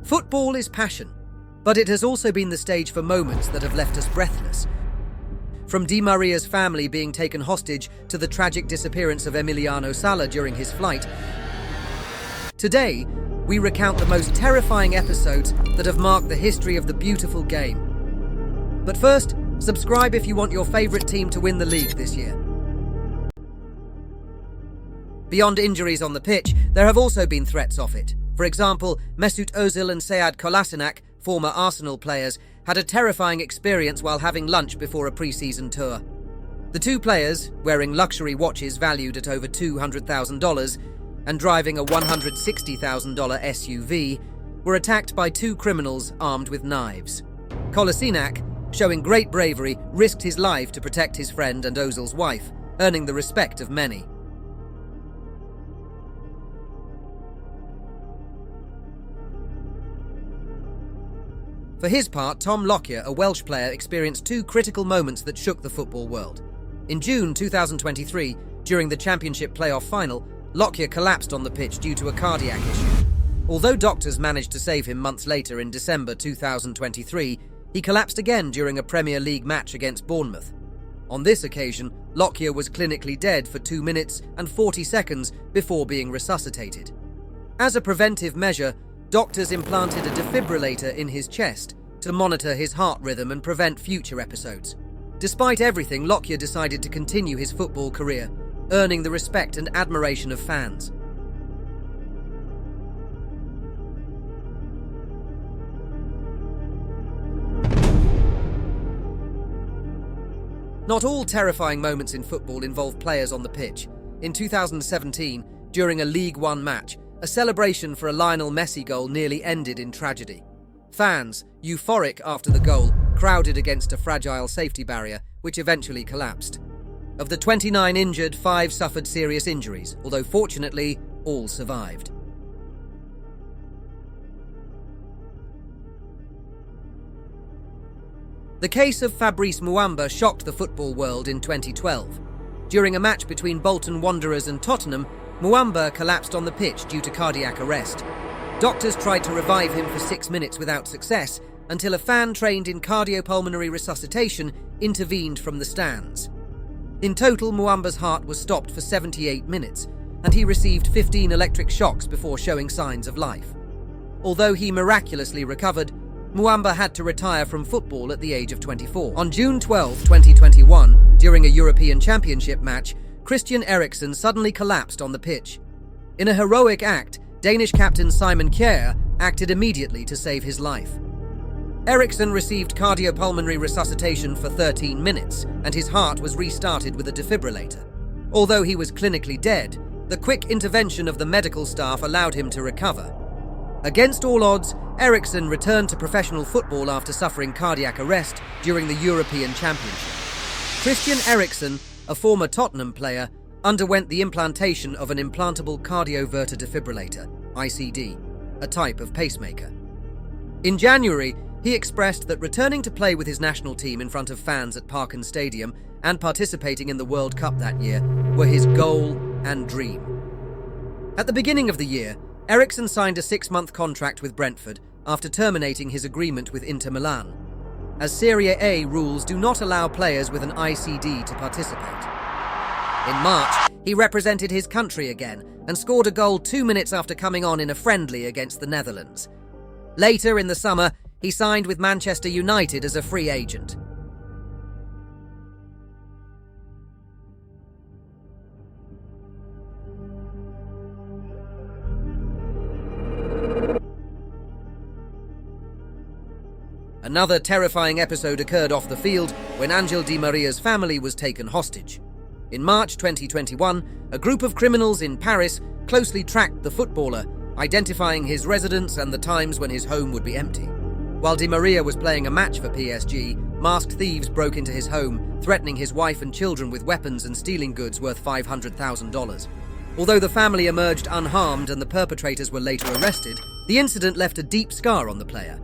Football is passion, but it has also been the stage for moments that have left us breathless. From Di Maria's family being taken hostage to the tragic disappearance of Emiliano Sala during his flight, today we recount the most terrifying episodes that have marked the history of the beautiful game. But first, subscribe if you want your favourite team to win the league this year. Beyond injuries on the pitch, there have also been threats off it. For example, Mesut Ozil and Sead Kolasinac, former Arsenal players, had a terrifying experience while having lunch before a pre-season tour. The two players, wearing luxury watches valued at over $200,000 and driving a $160,000 SUV, were attacked by two criminals armed with knives. Kolasinac, showing great bravery, risked his life to protect his friend and Ozil's wife, earning the respect of many. For his part, Tom Loia, a Welsh player, experienced two critical moments that shook the football world. In June 2023, during the Championship playoff final, Loia collapsed on the pitch due to a cardiac issue. Although doctors managed to save him months later in December 2023, he collapsed again during a Premier League match against Bournemouth. On this occasion, Loia was clinically dead for 2 minutes and 40 seconds before being resuscitated. As a preventive measure, doctors implanted a defibrillator in his chest to monitor his heart rhythm and prevent future episodes. Despite everything, Loia decided to continue his football career, earning the respect and admiration of fans. Not all terrifying moments in football involve players on the pitch. In 2017, during a League One match, a celebration for a Lionel Messi goal nearly ended in tragedy. Fans, euphoric after the goal, crowded against a fragile safety barrier, which eventually collapsed. Of the 29 injured, 5 suffered serious injuries, although fortunately, all survived. The case of Fabrice Muamba shocked the football world in 2012. During a match between Bolton Wanderers and Tottenham, Muamba collapsed on the pitch due to cardiac arrest. Doctors tried to revive him for 6 minutes without success until a fan trained in cardiopulmonary resuscitation intervened from the stands. In total, Muamba's heart was stopped for 78 minutes, and he received 15 electric shocks before showing signs of life. Although he miraculously recovered, Muamba had to retire from football at the age of 24. On June 12, 2021, during a European Championship match, Christian Eriksen suddenly collapsed on the pitch. In a heroic act, Danish captain Simon Kjær acted immediately to save his life. Eriksen received cardiopulmonary resuscitation for 13 minutes, and his heart was restarted with a defibrillator. Although he was clinically dead, the quick intervention of the medical staff allowed him to recover. Against all odds, Eriksen returned to professional football after suffering cardiac arrest during the European Championship. Christian Eriksen, a former Tottenham player, underwent the implantation of an implantable cardioverter defibrillator, ICD, a type of pacemaker. In January, he expressed that returning to play with his national team in front of fans at Parken Stadium and participating in the World Cup that year were his goal and dream. At the beginning of the year, Eriksen signed a 6-month contract with Brentford after terminating his agreement with Inter Milan, as Serie A rules do not allow players with an ICD to participate. In March, he represented his country again and scored a goal 2 minutes after coming on in a friendly against the Netherlands. Later in the summer, he signed with Manchester United as a free agent. Another terrifying episode occurred off the field when Angel Di Maria's family was taken hostage. In March 2021, a group of criminals in Paris closely tracked the footballer, identifying his residence and the times when his home would be empty. While Di Maria was playing a match for PSG, masked thieves broke into his home, threatening his wife and children with weapons and stealing goods worth $500,000. Although the family emerged unharmed and the perpetrators were later arrested, the incident left a deep scar on the player.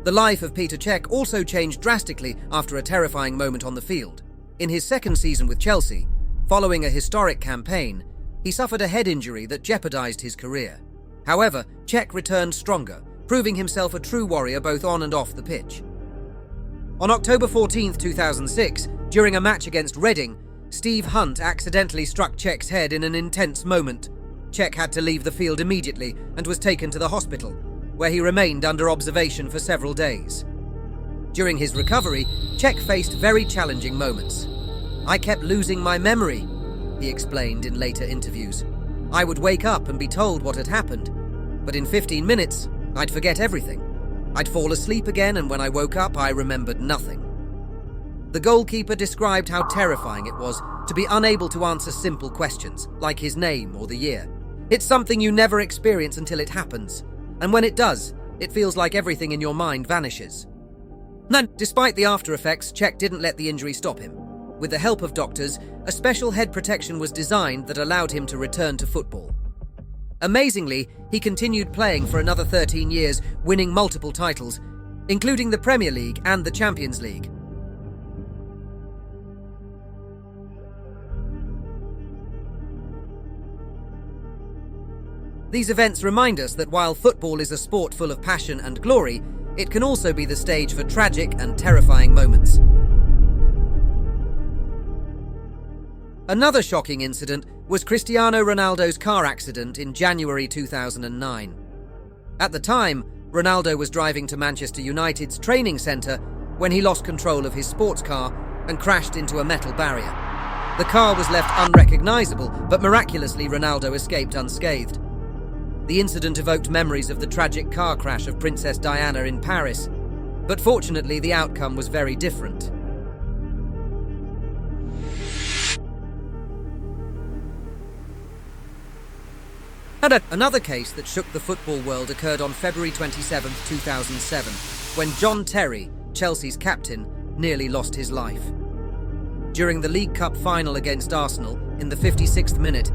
The life of Petr Cech also changed drastically after a terrifying moment on the field. In his second season with Chelsea, following a historic campaign, he suffered a head injury that jeopardized his career. However, Cech returned stronger, proving himself a true warrior both on and off the pitch. On October 14, 2006, during a match against Reading, Steve Hunt accidentally struck Cech's head in an intense moment. Cech had to leave the field immediately and was taken to the hospital, where he remained under observation for several days. During his recovery, Cech faced very challenging moments. "I kept losing my memory," he explained in later interviews. "I would wake up and be told what had happened, but in 15 minutes, I'd forget everything. I'd fall asleep again, and when I woke up, I remembered nothing." The goalkeeper described how terrifying it was to be unable to answer simple questions, like his name or the year. "It's something you never experience until it happens, and when it does, it feels like everything in your mind vanishes." Despite the after effects, Cech didn't let the injury stop him. With the help of doctors, a special head protection was designed that allowed him to return to football. Amazingly, he continued playing for another 13 years, winning multiple titles, including the Premier League and the Champions League. These events remind us that while football is a sport full of passion and glory, it can also be the stage for tragic and terrifying moments. Another shocking incident was Cristiano Ronaldo's car accident in January 2009. At the time, Ronaldo was driving to Manchester United's training centre when he lost control of his sports car and crashed into a metal barrier. The car was left unrecognisable, but miraculously Ronaldo escaped unscathed. The incident evoked memories of the tragic car crash of Princess Diana in Paris, but fortunately the outcome was very different. Another case that shook the football world occurred on February 27, 2007, when John Terry, Chelsea's captain, nearly lost his life. During the League Cup final against Arsenal, in the 56th minute,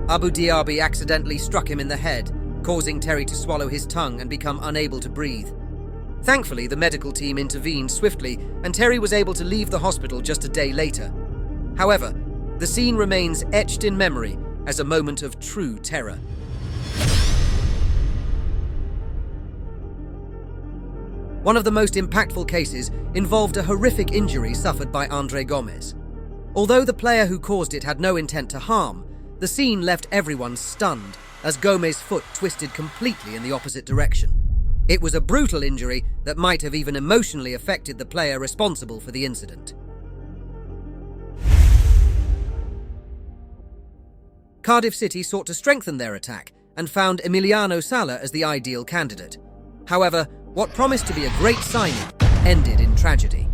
Abu Diaby accidentally struck him in the head, causing Terry to swallow his tongue and become unable to breathe. Thankfully, the medical team intervened swiftly, and Terry was able to leave the hospital just a day later. However, the scene remains etched in memory as a moment of true terror. One of the most impactful cases involved a horrific injury suffered by Andre Gomes. Although the player who caused it had no intent to harm, the scene left everyone stunned as Gomes' foot twisted completely in the opposite direction. It was a brutal injury that might have even emotionally affected the player responsible for the incident. Cardiff City sought to strengthen their attack and found Emiliano Sala as the ideal candidate. However, what promised to be a great signing ended in tragedy.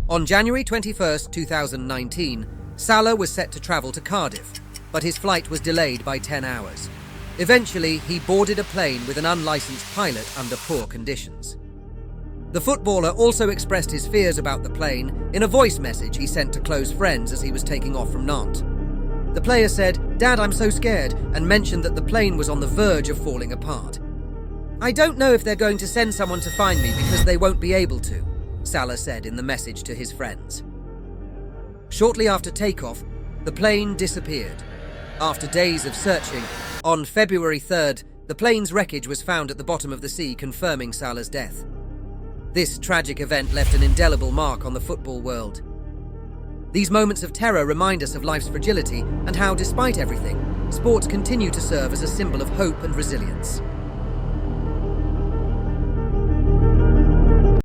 On January 21, 2019, Salah was set to travel to Cardiff, but his flight was delayed by 10 hours. Eventually, he boarded a plane with an unlicensed pilot under poor conditions. The footballer also expressed his fears about the plane in a voice message he sent to close friends as he was taking off from Nantes. The player said, "Dad, I'm so scared," and mentioned that the plane was on the verge of falling apart. "I don't know if they're going to send someone to find me because they won't be able to," Salah said in the message to his friends. Shortly after takeoff, the plane disappeared. After days of searching, on February 3rd, the plane's wreckage was found at the bottom of the sea, confirming Salah's death. This tragic event left an indelible mark on the football world. These moments of terror remind us of life's fragility and how, despite everything, sports continue to serve as a symbol of hope and resilience.